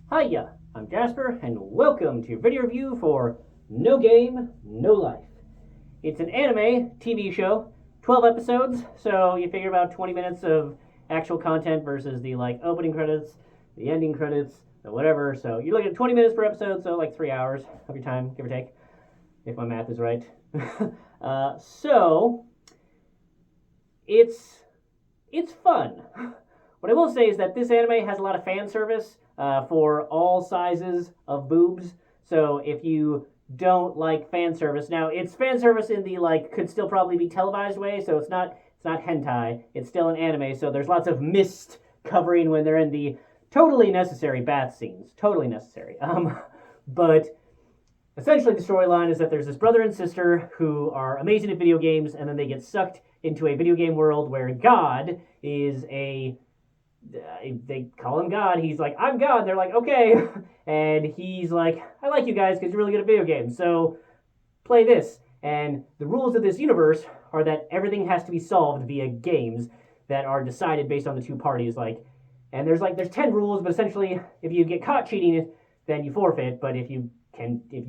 Hiya, I'm Jasper, and welcome to video review for No Game, No Life. It's an anime TV show, 12 episodes, so you figure about 20 minutes of actual content versus the opening credits, the ending credits, the whatever. So you're looking at 20 minutes per episode, so like 3 hours of your time, give or take, if my math is right. So it's fun. What I will say is that this anime has a lot of fan service for all sizes of boobs. So if you don't like fan service, now it's fan service in the could still probably be televised way. So it's not hentai. It's still an anime. So there's lots of mist covering when they're in the totally necessary bath scenes. Totally necessary. But essentially the storyline is that there's this brother and sister who are amazing at video games, and then they get sucked into a video game world where God is they call him God. He's like, I'm God. They're like, okay. And he's like, I like you guys because you're really good at video games. So play this. And the rules of this universe are that everything has to be solved via games that are decided based on the two parties. And there's 10 rules, but essentially, if you get caught cheating, then you forfeit. But if you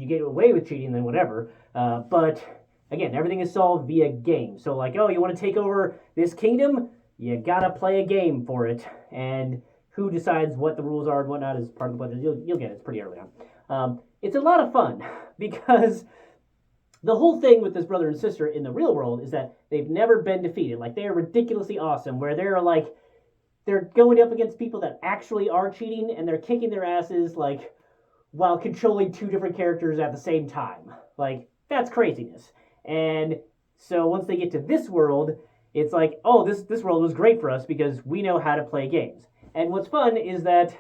get away with cheating, then whatever. But again, everything is solved via game. So you want to take over this kingdom? You gotta play a game for it, and who decides what the rules are and whatnot is part of the budget. You'll get it. It's pretty early on. It's a lot of fun because the whole thing with this brother and sister in the real world is that they've never been defeated. They are ridiculously awesome, where they're going up against people that actually are cheating, and they're kicking their asses while controlling two different characters at the same time. That's craziness. And so once they get to this world, it's oh, this world was great for us because we know how to play games. And what's fun is that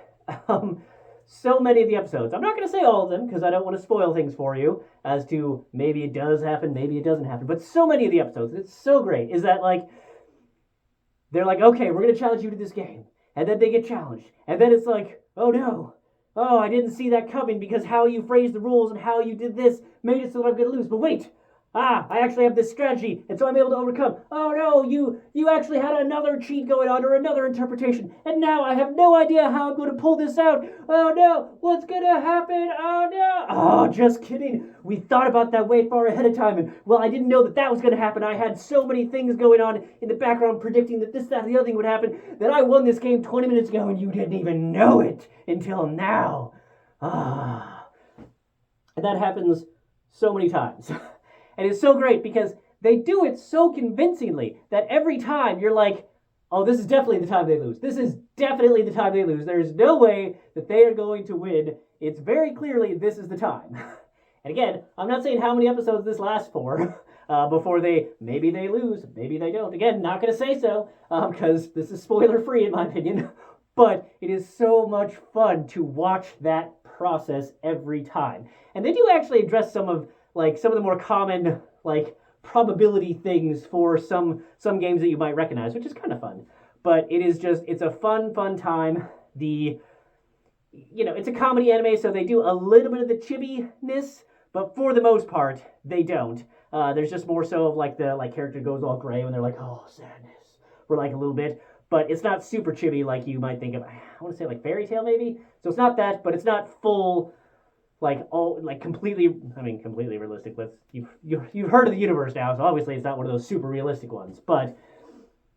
so many of the episodes, I'm not going to say all of them because I don't want to spoil things for you as to maybe it does happen, maybe it doesn't happen, but so many of the episodes, it's so great, is that they're okay, we're going to challenge you to this game. And then they get challenged. And then it's oh no, oh, I didn't see that coming because how you phrased the rules and how you did this made it so that I'm going to lose. But wait, I actually have this strategy, and so I'm able to overcome. Oh no, you actually had another cheat going on or another interpretation, and now I have no idea how I'm going to pull this out. Oh no, what's going to happen? Oh no. Oh, just kidding. We thought about that way far ahead of time, and well, I didn't know that was going to happen. I had so many things going on in the background predicting that this, that, and the other thing would happen that I won this game 20 minutes ago, and you didn't even know it until now. And that happens so many times. And it's so great because they do it so convincingly that every time you're oh, this is definitely the time they lose. This is definitely the time they lose. There's no way that they are going to win. It's very clearly this is the time. And again, I'm not saying how many episodes this lasts for before maybe they lose, maybe they don't. Again, not going to say so because this is spoiler free in my opinion. But it is so much fun to watch that process every time. And they do actually address some of the more common probability things for some games that you might recognize, which is kind of fun. But it's a fun time. It's a comedy anime, so they do a little bit of the chibbiness, but for the most part, they don't. There's just more so of the character goes all gray when they're oh, sadness, for a little bit. But it's not super chibi like you might think of. I want to say Fairy Tail maybe. So it's not that, but it's not full completely realistic. You've heard of the universe now, so obviously it's not one of those super realistic ones, but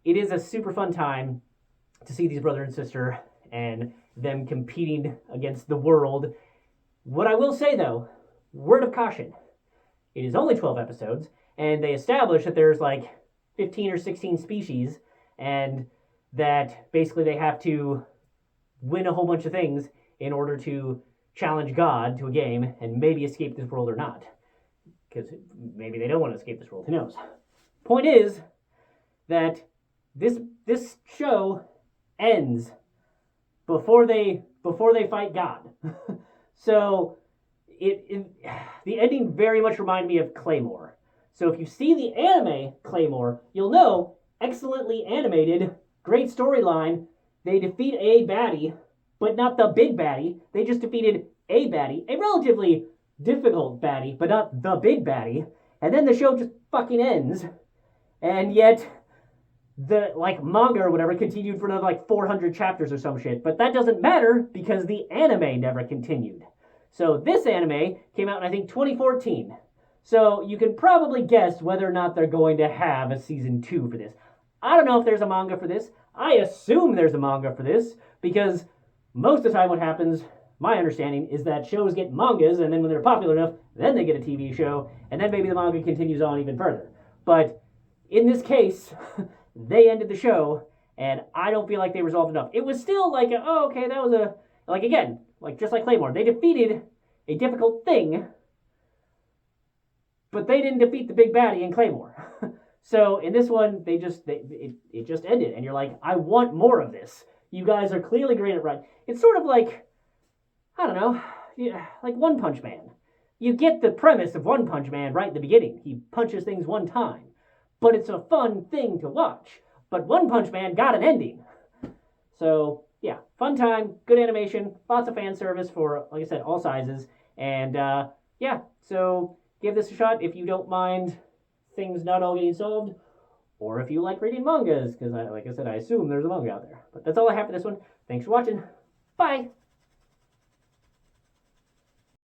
it is a super fun time to see these brother and sister and them competing against the world. What I will say though, word of caution, it is only 12 episodes, and they establish that there's 15 or 16 species, and that basically they have to win a whole bunch of things in order to challenge God to a game and maybe escape this world or not. Because maybe they don't want to escape this world. Who knows? Point is that this show ends before they fight God. So the ending very much reminded me of Claymore. So if you see the anime Claymore, you'll know excellently animated, great storyline. They defeat a baddie, but not the big baddie. They just defeated a baddie, a relatively difficult baddie, but not the big baddie. And then the show just fucking ends. And yet, the like manga or whatever continued for another like 400 chapters or some shit. But that doesn't matter because the anime never continued. So this anime came out in I think 2014. So you can probably guess whether or not they're going to have a season 2 for this. I don't know if there's a manga for this. I assume there's a manga for this because most of the time what happens, my understanding, is that shows get mangas and then when they're popular enough, then they get a TV show and then maybe the manga continues on even further. But in this case, they ended the show and I don't feel like they resolved enough. It was still like, oh, okay, that was a, like again, like just like Claymore, they defeated a difficult thing, but they didn't defeat the big baddie in Claymore. So in this one, it just ended, and you're like, I want more of this. You guys are clearly great at writing. It's sort of like, I don't know, like One Punch Man. You get the premise of One Punch Man right at the beginning. He punches things one time, but it's a fun thing to watch. But One Punch Man got an ending. So yeah, fun time, good animation, lots of fan service for, like I said, all sizes, and yeah, so give this a shot if you don't mind things not all getting solved, or if you like reading mangas, because like I said, I assume there's a manga out there. But that's all I have for this one. Thanks for watching. Bye!